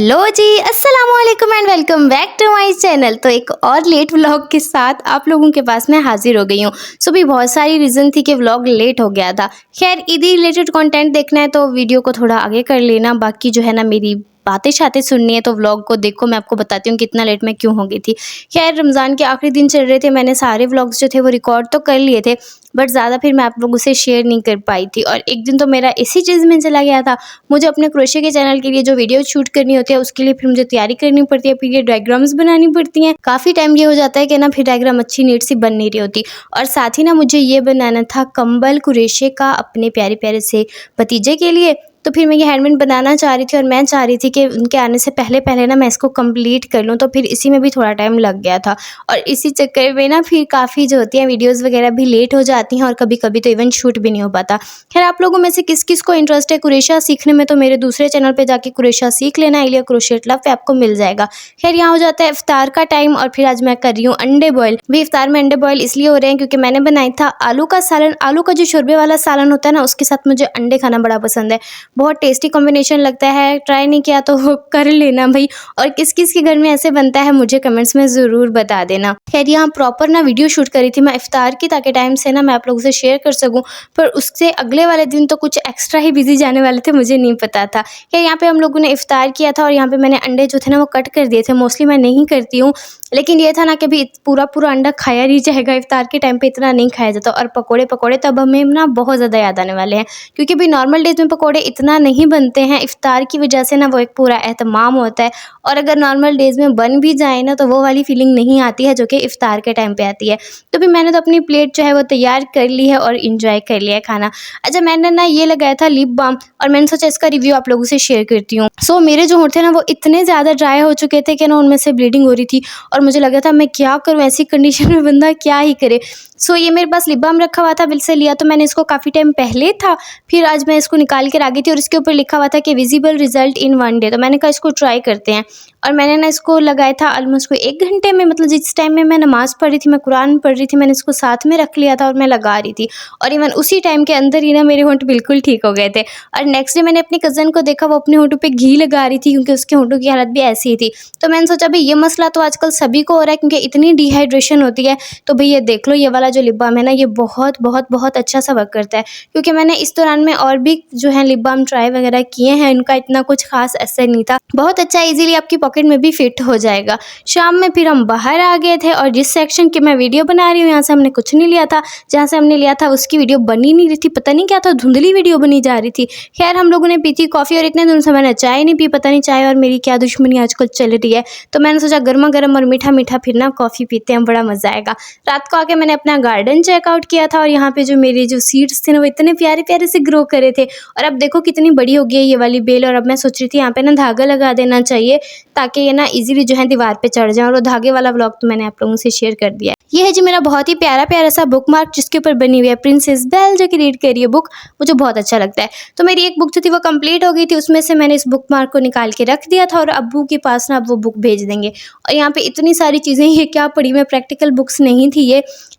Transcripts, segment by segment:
Hello जी, अस्सलाम वालेकुम and welcome back to my channel. तो एक और लेट व्लॉग के साथ आप लोगों के पास मैं हाजिर हो गई हूँ। सो भी बहुत सारी रीज़न थी कि व्लॉग लेट हो गया था। खैर ईदी रिलेटेड कंटेंट देखना है तो वीडियो को थोड़ा आगे कर लेना, बाकी जो है ना मेरी बातें शातें सुननी है तो व्लॉग को देखो। मैं आपको बताती हूँ कितना लेट मैं क्यों हो गई थी। खैर रमज़ान के आखिरी दिन चल रहे थे, मैंने सारे व्लॉग्स जो थे वो रिकॉर्ड तो कर लिए थे, बट ज़्यादा फिर मैं आप लोगों से शेयर नहीं कर पाई थी। और एक दिन तो मेरा इसी चीज़ में चला गया था। मुझे अपने क्रोशे के चैनल के लिए जो वीडियो शूट करनी होती है उसके लिए फिर मुझे तैयारी करनी पड़ती है, फिर ये डायग्राम्स बनानी पड़ती हैं। काफ़ी टाइम ये हो जाता है कि ना फिर डायग्राम अच्छी नीट सी बन नहीं रही होती। और साथ ही ना मुझे ये बनाना था कंबल कुरेशे का अपने प्यारे प्यारे से भतीजे के लिए। तो फिर मैं ये हैंडमेड बनाना चाह रही थी और मैं चाह रही थी कि उनके आने से पहले पहले ना मैं इसको कंप्लीट कर लूँ। तो फिर इसी में भी थोड़ा टाइम लग गया था और इसी चक्कर में ना फिर काफ़ी जो होती हैं वीडियोस वगैरह भी लेट हो जाती हैं और कभी कभी तो इवन शूट भी नहीं हो पाता। खैर आप लोगों में से किस किस को इंटरेस्ट है कुरेशा सीखने में तो मेरे दूसरे चैनल पर जाके कुरेशा सीख लेना, एलिया क्रोशेट लव पे आपको मिल जाएगा। खैर यहाँ हो जाता है इफ्तार का टाइम और फिर आज मैं कर रही हूँ अंडे बॉयल। भी इफ्तार में अंडे बॉयल इसलिए हो रहे हैं क्योंकि मैंने बनाया था आलू का सालन। आलू का जो शोरबे वाला सालन होता है ना उसके साथ मुझे अंडे खाना बड़ा पसंद है। बहुत टेस्टी कॉम्बिनेशन लगता है, ट्राई नहीं किया तो कर लेना भाई। और किस किस के घर में ऐसे बनता है मुझे कमेंट्स में ज़रूर बता देना। खैर यहाँ प्रॉपर ना वीडियो शूट करी थी मैं इफ्तार की, ताकि टाइम से ना मैं आप लोगों से शेयर कर सकूँ, पर उससे अगले वाले दिन तो कुछ एक्स्ट्रा ही बिजी जाने वाले थे, मुझे नहीं पता था। खैर यहाँ पे हम लोगों ने इफ्तार किया था और यहाँ पे मैंने अंडे जो थे ना वो कट कर दिए थे। मोस्टली मैं नहीं करती हूँ, लेकिन ये था ना कि भी पूरा पूरा अंडा खाया नहीं जाएगा, इफ्तार के टाइम पे इतना नहीं खाया जाता। और पकोड़े पकोड़े तब हमें ना बहुत ज़्यादा याद आने वाले हैं, क्योंकि भी नॉर्मल डेज में पकोड़े इतना नहीं बनते हैं, इफ्तार की वजह से ना वो एक पूरा एहतमाम होता है। और अगर नॉर्मल डेज में बन भी जाए ना तो वो वाली फीलिंग नहीं आती है जो कि इफ्तार के टाइम पे आती है। तो भी मैंने तो अपनी प्लेट जो है वो तैयार कर ली है और इंजॉय कर लिया है खाना। अच्छा मैंने ना ये लगाया था लिप बाम और मैंने सोचा इसका रिव्यू आप लोगों से शेयर करती हूँ। सो मेरे जो होंठ थे ना वो इतने ज़्यादा ड्राई हो चुके थे कि ना उनमें से ब्लीडिंग हो रही थी और मुझे लगा था मैं क्या करूँ, ऐसी कंडीशन में बंदा क्या ही करे। सो ये मेरे पास लिप बाम रखा हुआ था, बिल से लिया तो मैंने इसको काफ़ी टाइम पहले था, फिर आज मैं इसको निकाल के आ गई थी और इसके ऊपर लिखा हुआ था कि विजिबल रिजल्ट इन 1 डे। तो मैंने कहा इसको ट्राई करते हैं और मैंने ना इसको लगाया था ऑलमोस्ट कोई 1 घंटे में। मतलब जिस टाइम में मैं नमाज़ पढ़ रही थी, मैं कुरान पढ़ रही थी, मैंने इसको साथ में रख लिया था और मैं लगा रही थी और इवन उसी टाइम के अंदर ही ना मेरे होंठ बिल्कुल ठीक हो गए थे। और नेक्स्ट डे मैंने अपनी कज़न को देखा, वो अपने होंठों पे घी लगा रही थी क्योंकि उसके होंठों की हालत भी ऐसी ही थी। तो मैंने सोचा भाई ये मसला तो आजकल सभी को हो रहा है क्योंकि इतनी डिहाइड्रेशन होती है। तो भाई ये देख लो, ये वाला जो लिप बाम है ना ये बहुत बहुत बहुत अच्छा सा वर्क करता है, क्योंकि मैंने इस दौरान में और भी जो है लिप बाम ट्राई वगैरह किए हैं, इनका इतना कुछ खास असर नहीं था। बहुत अच्छा, इजीली आपकी पॉकेट में भी फिट हो जाएगा। शाम में फिर हम बाहर आ गए थे और जिस सेक्शन की मैं वीडियो बना रही हूँ यहाँ से हमने कुछ नहीं लिया था, जहाँ से हमने लिया था उसकी वीडियो बनी नहीं रही थी, पता नहीं क्या था, धुंधली वीडियो बनी जा रही थी। खैर हम लोगों ने पी थी कॉफ़ी और इतने दिन से मैंने चाय नहीं पी, पता नहीं चाय और मेरी क्या दुश्मनी आजकल चल रही है। तो मैंने सोचा गर्मा गर्म और मीठा मीठा फिर ना कॉफ़ी पीते हैं, बड़ा मज़ा आएगा। रात को आके मैंने अपना गार्डन चेकआउट किया था और यहाँ पे जो मेरे जो सीड्स थे ना वो इतने प्यारे प्यारे से ग्रो करे थे। और अब देखो कितनी बड़ी हो गई है ये वाली बेल। और अब मैं सोच रही थी यहाँ पे ना धागा लगा देना चाहिए ताकि ये ना इजीली जो है दीवार पे चढ़ जाए। और वो धागे वाला व्लॉग तो मैंने आप लोगों से शेयर कर दिया है। ये है जी मेरा बहुत ही प्यारा प्यारा सा बुक मार्क जिसके ऊपर बनी हुई है प्रिंसेस बेल, जो कि रीड करिए बुक, मुझे बहुत अच्छा लगता है। तो मेरी एक बुक जो थी वो कंप्लीट हो गई थी, उसमें से मैंने इस बुक मार्क को निकाल के रख दिया था और अब्बू के पास ना अब वो बुक भेज देंगे। और यहाँ पे इतनी सारी चीज़ें, ये क्या पड़ी मैं, प्रैक्टिकल बुक्स नहीं थी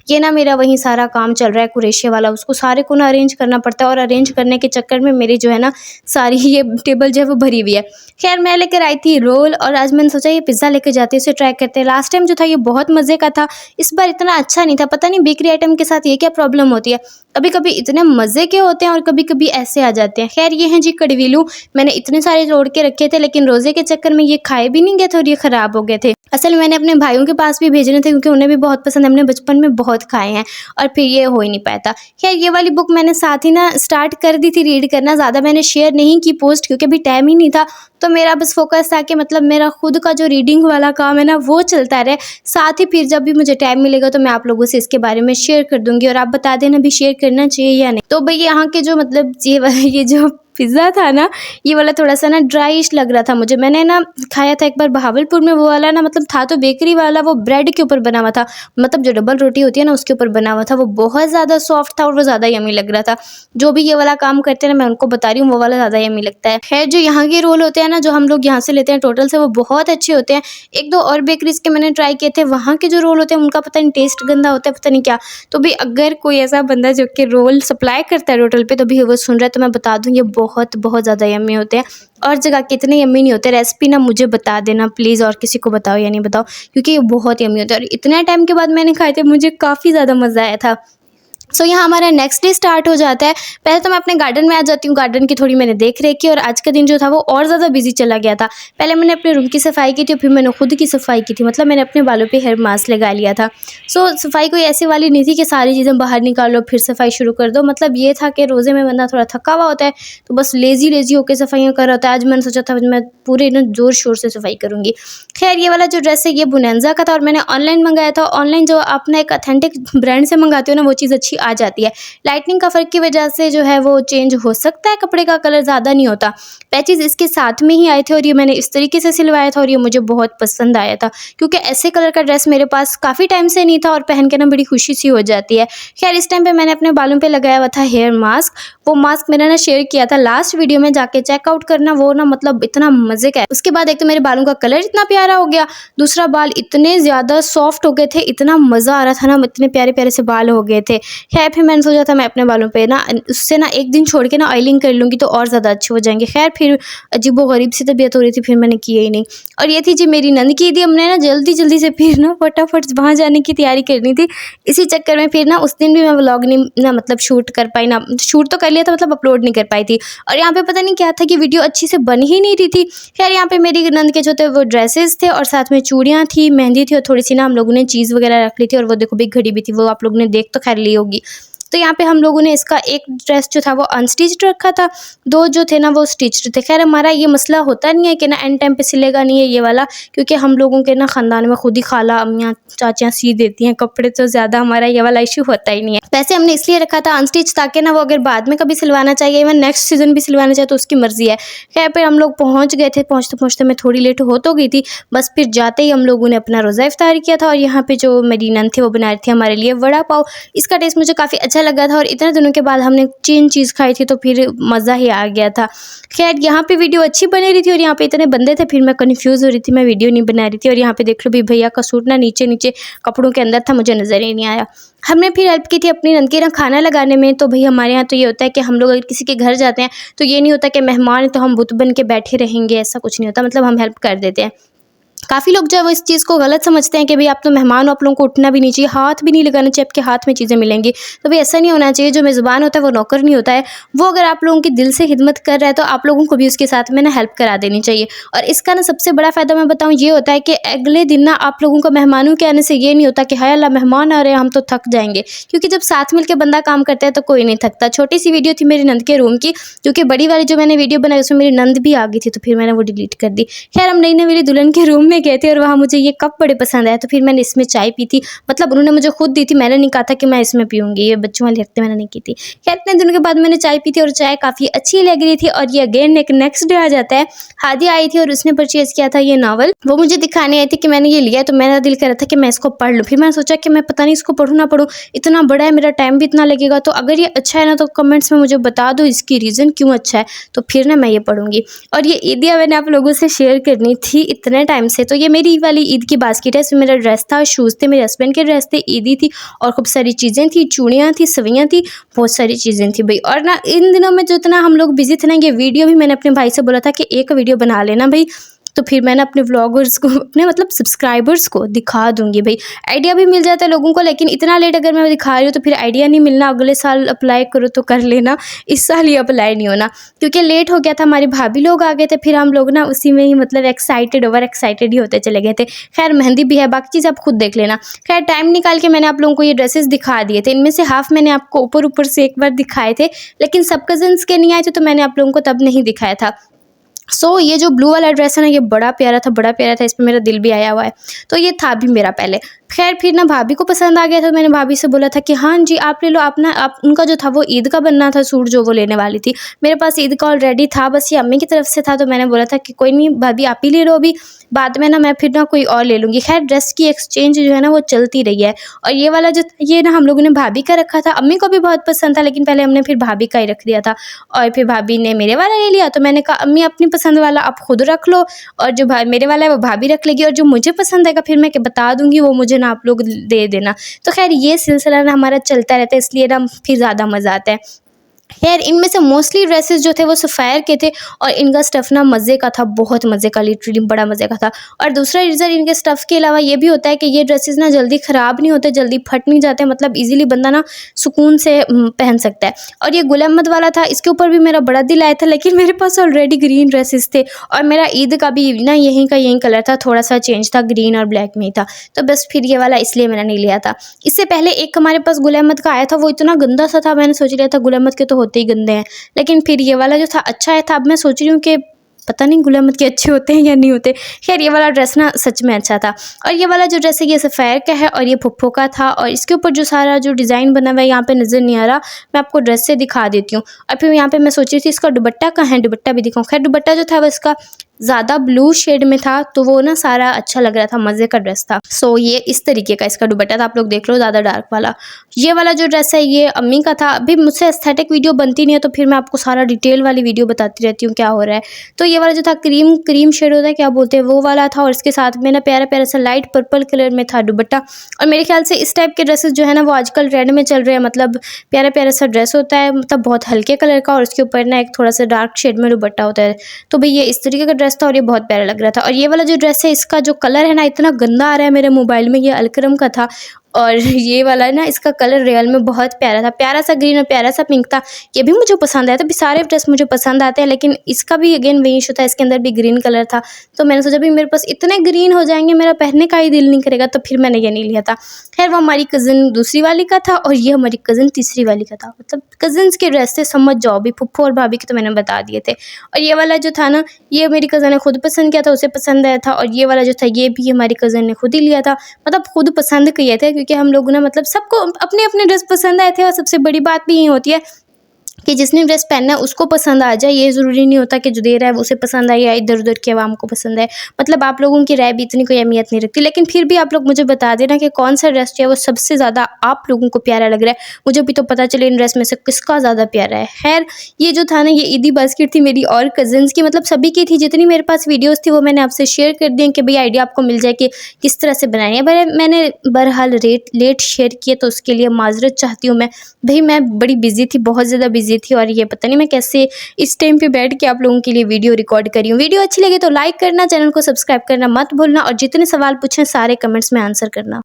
ये ना मेरा वहीं सारा काम चल रहा है कुरेशिया वाला, उसको सारे को ना अरेंज करना पड़ता है और अरेंज करने के चक्कर में मेरी जो है ना सारी ये टेबल जो है वो भरी हुई है। खैर मैं लेकर आई थी रोल और आज मैंने सोचा ये पिज़्ज़ा लेकर जाते हैं, इसे ट्राई करते हैं। लास्ट टाइम जो था ये बहुत मज़े का था, इस बार इतना अच्छा नहीं था। पता नहीं बेकरी आइटम के साथ ये क्या प्रॉब्लम होती है, कभी कभी इतने मज़े के होते हैं और कभी कभी ऐसे आ जाते हैं। खैर ये हैं जी कड़वीलू, मैंने इतने सारे तोड़ के रखे थे लेकिन रोज़े के चक्कर में ये खाए भी नहीं गए थे और ये ख़राब हो गए थे। असल में मैंने अपने भाइयों के पास भी भेजने थे क्योंकि उन्हें भी बहुत पसंद है, हमने बचपन में बहुत खाए हैं और फिर ये हो ही नहीं पाया था। खैर ये वाली बुक मैंने साथ ही ना स्टार्ट कर दी थी रीड करना, ज़्यादा मैंने शेयर नहीं की पोस्ट क्योंकि अभी टाइम ही नहीं था। तो मेरा बस फोकस था कि मतलब मेरा खुद का जो रीडिंग वाला काम है ना वो चलता रहे, साथ ही फिर जब भी मुझे टाइम मिलेगा तो मैं आप लोगों से इसके बारे में शेयर कर दूंगी और आप बता देना भी शेयर करना चाहिए या नहीं। तो भाई यहाँ के जो मतलब ये जो पिज़्ज़ा था ना ये वाला थोड़ा सा ना ड्राइश लग रहा था मुझे। मैंने ना खाया था एक बार बहावलपुर में, वो वाला ना मतलब था तो बेकरी वाला, वो ब्रेड के ऊपर बना हुआ था, मतलब जो डबल रोटी होती है ना उसके ऊपर बना हुआ था। वो बहुत ज़्यादा सॉफ्ट था और वो ज़्यादा यमी लग रहा था। जो भी ये वाला काम करते हैं ना मैं उनको बता रही हूँ, वो वाला ज़्यादा यमी लगता है। खैर जो यहाँ के रोल होते हैं ना, जो हम लोग यहाँ से लेते हैं टोटल से, वो बहुत अच्छे होते हैं। एक दो और बेकरीज के मैंने ट्राई किए थे, वहाँ के जो रोल होते हैं उनका पता नहीं टेस्ट गंदा होता है, पता नहीं क्या। तो भी अगर कोई ऐसा बंदा जो कि रोल सप्लाई करता है टोटल पे तो भी वो सुन रहा है तो मैं बता दूँ ये बहुत बहुत ज़्यादा यम्मी होते हैं। और जगह के इतने यम्मी नहीं होते। रेसिपी ना मुझे बता देना प्लीज़, और किसी को बताओ या नहीं बताओ, क्योंकि ये बहुत यम्मी होते हैं और इतने टाइम के बाद मैंने खाए थे, मुझे काफ़ी ज़्यादा मज़ा आया था। सो यहाँ हमारा नेक्स्ट डे स्टार्ट हो जाता है। पहले तो मैं अपने गार्डन में आ जाती हूँ, गार्डन की थोड़ी मैंने देख रेख की, और आज का दिन जो था वो और ज़्यादा बिजी चला गया था। पहले मैंने अपने रूम की सफाई की थी, फिर मैंने खुद की सफाई की थी, मतलब मैंने अपने बालों पे हेयर मास्क लगा लिया था। सो सफाई कोई ऐसी वाली नहीं थी कि सारी चीज़ें बाहर निकालो फिर सफाई शुरू कर दो, मतलब ये था कि रोज़े में बंदा थोड़ा थका हुआ होता है तो बस लेज़ी होकर सफाइयाँ कर रहा होता है। आज मैंने सोचा था मैं पूरे ना ज़ोर शोर से सफाई करूँगी। खैर ये वाला जो ड्रेस है ये बुनैंजा का था और मैंने ऑनलाइन मंगाया था। ऑनलाइन जो अपना एक अथेंटिक ब्रांड से मंगाते हो ना, वो चीज़ अच्छी आ जाती है। लाइटनिंग का फ़र्क की वजह से जो है वो चेंज हो सकता है, कपड़े का कलर ज़्यादा नहीं होता। पैचेज़ इसके साथ में ही आए थे और ये मैंने इस तरीके से सिलवाया था और ये मुझे बहुत पसंद आया था, क्योंकि ऐसे कलर का ड्रेस मेरे पास काफ़ी टाइम से नहीं था और पहन के ना बड़ी खुशी सी हो जाती है। खैर इस टाइम पे मैंने अपने बालों पे लगाया हुआ था हेयर मास्क। वो मास्क मैंने ना शेयर किया था लास्ट वीडियो में, जाके चेकआउट करना। वो ना मतलब इतना मज़े का है। उसके बाद एक तो मेरे बालों का कलर इतना प्यारा हो गया, दूसरा बाल इतने ज़्यादा सॉफ्ट हो गए थे, इतना मज़ा आ रहा था ना, इतने प्यारे प्यारे से बाल हो गए थे। खैर फिर मैंने सोचा था मैं अपने बालों पे ना उससे ना एक दिन छोड़ के ना ऑयलिंग कर लूँगी तो और ज़्यादा अच्छे हो जाएंगे। खैर फिर अजीबोगरीब सी तबीयत हो रही थी, फिर मैंने किया ही नहीं। और ये थी जी मेरी नंद की ईदी। हमने ना जल्दी जल्दी से फिर ना फटाफट वहाँ जाने की तैयारी करनी थी। इसी चक्कर में फिर ना उस दिन भी मैं व्लॉग नहीं ना मतलब शूट कर पाई, ना शूट तो कर लिया था, मतलब अपलोड नहीं कर पाई थी। और यहाँ पे पता नहीं क्या था कि वीडियो अच्छी से बन ही नहीं रही थी। खैर यहाँ पे मेरी नंद के जो थे वो ड्रेसेस थे और साथ में चूड़ियाँ थी, मेहंदी थी और थोड़ी सी ना हम लोगों ने चीज़ वगैरह रख ली थी। और वो देखो बिग घड़ी भी थी, वो आप लोगों ने देख तो खैर ली होगी। तो यहाँ पे हम लोगों ने इसका एक ड्रेस जो था वो अनस्टिच्ड रखा था, दो जो थे ना वो स्टिच्ड थे। खैर हमारा ये मसला होता नहीं है कि ना एंड टाइम पे सिलेगा नहीं है ये वाला, क्योंकि हम लोगों के ना ख़ानदान में खुद ही खाला अम्मियाँ चाचियाँ सी देती हैं कपड़े, तो ज़्यादा हमारा ये वाला इशू होता ही नहीं है। वैसे हमने इसलिए रखा था अनस्टिच, ताकि ना वो अगर बाद में कभी सिलवाना चाहिए, इवन नेक्स्ट सीज़न भी सिलवाना चाहे तो उसकी मर्ज़ी है। खैर फिर हम लोग पहुँच गए थे, पहुँचते पहुँचते मैं थोड़ी लेट हो तो गई थी। बस फिर जाते ही हम लोगों ने अपना रोज़ा इफ्तार किया था और यहाँ पे जो मेरी नंद थी वो बना रही थी हमारे लिए वड़ा पाव। इसका टेस्ट मुझे काफ़ी अच्छा लगा था और इतने दिनों के बाद हमने चेन चीज़ खाई थी तो फिर मज़ा ही आ गया था। खैर यहाँ पे वीडियो अच्छी बनी रही थी और यहाँ पे इतने बंदे थे, फिर मैं कन्फ्यूज़ हो रही थी, मैं वीडियो नहीं बना रही थी। और यहाँ पे देख लो भी भैया का सूट ना नीचे नीचे कपड़ों के अंदर था, मुझे नज़र ही नहीं आया। हमने फिर हेल्प की थी अपनी नंद के ना खाना लगाने में। तो भाई हमारे यहाँ तो ये होता है कि हम लोग अगर किसी के घर जाते हैं तो ये नहीं होता कि मेहमान है तो हम बुत बन के बैठे रहेंगे, ऐसा कुछ नहीं होता, मतलब हम हेल्प कर देते हैं। काफ़ी लोग जो है वो इस चीज़ को गलत समझते हैं कि भाई आप तो मेहमान हो, आप लोगों को उठना भी नहीं चाहिए, हाथ भी नहीं लगाना चाहिए, आपके हाथ में चीज़ें मिलेंगी। तो भाई ऐसा नहीं होना चाहिए। जो मेज़बान होता है वो नौकर नहीं होता है। वो अगर आप लोगों की दिल से खिदमत कर रहा है तो आप लोगों को भी उसके साथ में ना हेल्प करा देनी चाहिए। और इसका ना सबसे बड़ा फ़ायदा मैं बताऊँ ये होता है कि अगले दिन ना आप लोगों का मेहमानों के आने से ये नहीं होता कि हाय अल्लाह मेहमान आ रहे हैं हम तो थक जाएंगे, क्योंकि जब साथ मिल के बंदा काम करता है तो कोई नहीं थकता। छोटी सी वीडियो थी मेरी नंद के रूम की, जो कि बड़ी वाली जो मैंने वीडियो बनाई उसमें मेरी नंद भी आ गई थी तो फिर मैंने वो डिलीट कर दी। खैर हम नई नवेली दुल्हन के रूम में गए थे और वहाँ मुझे ये कप बड़े पसंद आया तो फिर मैंने इसमें चाय पी थी, मतलब उन्होंने मुझे खुद दी थी, मैंने नहीं कहा था कि मैं इसमें पीऊँगी, ये बच्चों वाली हरकतें मैंने नहीं की थी। खैर इतने दिनों के बाद मैंने चाय पी थी और चाय काफ़ी अच्छी लग रही थी। और ये अगेन एक नेक्स्ट डे आ जाता है। हादिया आई थी और उसने परचेज़ किया था ये नावल, वो मुझे दिखाने आई थी कि मैंने ये लिया, तो मेरा दिल कर रहा था कि मैं इसको पढ़ लूँ। फिर मैंने सोचा कि मैं पता नहीं इसको पढ़ूँ ना पढ़ूँ, इतना बड़ा है, मेरा टाइम भी इतना लगेगा, तो अगर ये अच्छा है ना तो कमेंट्स में मुझे बता दो इसकी रीज़न क्यों अच्छा है, तो फिर ना मैं ये पढ़ूँगी। और ये ईदिया मैंने आप लोगों से शेयर करनी थी इतने टाइम से। तो ये मेरी वाली ईद की बास्केट है, इसमें मेरा ड्रेस था, शूज़ थे, मेरे हस्बैंड के ड्रेस थे, ईदी थी और खूब सारी चीज़ें थी, चूड़ियाँ थी, सवैयाँ थी, बहुत सारी चीज़ें थी भाई। और ना इन दिनों में जो इतना हम लोग बिजी थे ना, ये वीडियो भी मैंने अपने भाई से बोला था कि एक वीडियो बना लेना भाई, तो फिर मैंने अपने व्लॉगर्स को, अपने मतलब सब्सक्राइबर्स को दिखा दूँगी भाई। आइडिया भी मिल जाता है लोगों को, लेकिन इतना लेट अगर मैं दिखा रही हूँ तो फिर आइडिया नहीं मिलना। अगले साल अप्लाई करो तो कर लेना, इस साल ही अप्लाई नहीं होना, क्योंकि लेट हो गया था। हमारी भाभी लोग आ गए थे, फिर हम लोग ना उसी में ही मतलब एक्साइटेड ओवर एक्साइटेड ही होते चले गए थे। खैर मेहंदी भी है, बाकी चीज़ आप खुद देख लेना। खैर टाइम निकाल के मैंने आप लोगों को ये ड्रेसेस दिखा दिए थे। इनमें से हाफ मैंने आपको ऊपर ऊपर से एक बार दिखाए थे, लेकिन सब कज़न्स के नहीं आए थे तो मैंने आप लोगों को तब नहीं दिखाया था। ये जो ब्लू वाला ड्रेस है ना, ये बड़ा प्यारा था, बड़ा प्यारा था, इस पे मेरा दिल भी आया हुआ है। तो ये था भी मेरा पहले। खैर फिर ना भाभी को पसंद आ गया था, मैंने भाभी से बोला था कि हाँ जी आप ले लो। आप उनका जो था वो ईद का बनना था सूट, जो वो लेने वाली थी। मेरे पास ईद का ऑलरेडी था, बस ये अम्मी की तरफ से था, तो मैंने बोला था कि कोई नहीं भाभी आप ही ले लो, अभी बाद में ना मैं फिर ना कोई और ले लूँगी। खैर ड्रेस की एक्सचेंज जो है ना वो चलती रही है। और ये वाला जो ये ना हम लोगों ने भाभी का रखा था, अम्मी को भी बहुत पसंद था, लेकिन पहले हमने फिर भाभी का ही रख दिया था और फिर भाभी ने मेरे वाला ले लिया। तो मैंने कहा अम्मी अपनी पसंद वाला आप खुद रख लो, और जो मेरे वाला है वो भाभी रख लेगी, और जो मुझे पसंद आएगा फिर मैं बता दूंगी, वो मुझे ना आप लोग दे देना। तो खैर ये सिलसिला ना हमारा चलता रहता है, इसलिए ना फिर ज़्यादा मज़ा आता है। खैर इनमें से मोस्टली ड्रेसेस जो थे वो सफ़ायर के थे और इनका स्टफ़ ना मज़े का था, बहुत मज़े का, लिटरली बड़ा मज़े का था। और दूसरा रीज़न इनके स्टफ़ के अलावा ये भी होता है कि ये ड्रेसेस ना जल्दी ख़राब नहीं होते, जल्दी फट नहीं जाते, मतलब ईज़िली बंदा ना सुकून से पहन सकता है। और ये गुल अहमद वाला था, इसके ऊपर भी मेरा बड़ा दिल आया था, लेकिन मेरे पास ऑलरेडी ग्रीन ड्रेसेस थे और मेरा ईद का भी ना यहीं का यहीं कलर था, थोड़ा सा चेंज था, ग्रीन और ब्लैक में ही था। तो बस फिर ये वाला इसलिए मैंने नहीं लिया था। इससे पहले एक हमारे पास गुल अहमद का आया था, वो इतना गंदा सा था, मैंने सोच लिया था गुल अहमद के तो होते ही गंदे हैं, लेकिन फिर ये वाला जो था अच्छा आया था। अब मैं सोच रही हूँ कि पता नहीं गुल अहमद के अच्छे होते हैं या नहीं होते। खैर ये वाला ड्रेस ना सच में अच्छा था। और ये वाला जो ड्रेस है ये सफ़ेयर का है और ये फुफ्फो का था और इसके ऊपर जो सारा जो डिज़ाइन बना हुआ है यहाँ पे नज़र नहीं आ रहा, मैं आपको ड्रेस से दिखा देती हूँ। और फिर यहाँ पे मैं सोच रही थी इसका दुपट्टा कहाँ है, दुपट्टा भी दिखाऊँ। खैर दुपट्टा जो था वो इसका ज़्यादा ब्लू शेड में था, तो वो ना सारा अच्छा लग रहा था, मज़े का ड्रेस था। सो ये इस तरीके का इसका दुपट्टा था, आप लोग देख लो, ज़्यादा डार्क वाला। ये वाला जो ड्रेस है ये अम्मी का था। अभी मुझसे एस्थेटिक वीडियो बनती नहीं है, तो फिर मैं आपको सारा डिटेल वाली वीडियो बताती रहती हूँ क्या हो रहा है। तो ये वाला जो था क्रीम शेड होता है, क्या बोलते हैं, वो वाला था और इसके साथ में ना प्यारा प्यारा सा लाइट पर्पल कलर में था दुपट्टा। और मेरे ख्याल से इस टाइप के ड्रेसेस जो है ना वो आजकल ट्रेंड में चल रहे हैं, मतलब प्यारा प्यारा सा ड्रेस होता है, मतलब बहुत हल्के कलर का और उसके ऊपर ना एक थोड़ा सा डार्क शेड में दुपट्टा होता है। तो भाई ये इस तरीके का ड्रेस था और ये बहुत प्यारा लग रहा था। और ये वाला जो ड्रेस है इसका जो कलर है ना इतना गंदा आ रहा है मेरे मोबाइल में, ये अलकरम का था और ये वाला ना इसका कलर रियल में बहुत प्यारा था, प्यारा सा ग्रीन और प्यारा सा पिंक था। ये भी मुझे पसंद आया था, भी सारे ड्रेस मुझे पसंद आते हैं, लेकिन इसका भी अगेन वही इशू था, इसके अंदर भी ग्रीन कलर था। तो मैंने सोचा भी मेरे पास इतने ग्रीन हो जाएंगे मेरा पहनने का ही दिल नहीं करेगा, तो फिर मैंने ये नहीं लिया था। खैर वो हमारी कज़न दूसरी वाली का था और ये हमारी कज़न तीसरी वाली का था, मतलब कज़न्स के ड्रेस थे, समझ जाओ, भी फुफ्फो और भाभी के तो मैंने बता दिए थे। और ये वाला जो था ना ये मेरी कज़न ने खुद पसंद किया था, उसे पसंद आया था। और ये वाला जो था ये भी हमारी कज़न ने खुद ही लिया था, मतलब खुद पसंद किए थे, क्योंकि हम लोग ना मतलब सबको अपने अपने ड्रेस पसंद आए थे। और सबसे बड़ी बात भी यही होती है कि जिसने ड्रेस पहनना है उसको पसंद आ जाए, ये ज़रूरी नहीं होता कि जो दे रहा है वो उसे पसंद आए या इधर उधर की आवाम को पसंद आए। मतलब आप लोगों की राय भी इतनी कोई अहमियत नहीं रखती, लेकिन फिर भी आप लोग मुझे बता देना कि कौन सा ड्रेस जो है वो सबसे ज़्यादा आप लोगों को प्यारा लग रहा है, मुझे भी तो पता चले इन ड्रेस में से किसका ज़्यादा प्यारा है। खैर ये जो था ना ये ईदी बास्केट थी मेरी और कज़न्स की, मतलब सभी की थी, जितनी मेरे पास वीडियोज़ थी वो मैंने आपसे शेयर कर दी कि भाई आइडिया आपको मिल जाए कि किस तरह से बनानी है। मैंने बहरहाल लेट शेयर किए, तो उसके लिए माजरत चाहती हूँ मैं। भाई मैं बड़ी बिजी थी, बहुत ज़्यादा बिजी थी, और ये पता नहीं मैं कैसे इस टाइम पे बैठ के आप लोगों के लिए वीडियो रिकॉर्ड करी हूँ। वीडियो अच्छी लगे तो लाइक करना, चैनल को सब्सक्राइब करना मत भूलना और जितने सवाल पूछें सारे कमेंट्स में आंसर करना।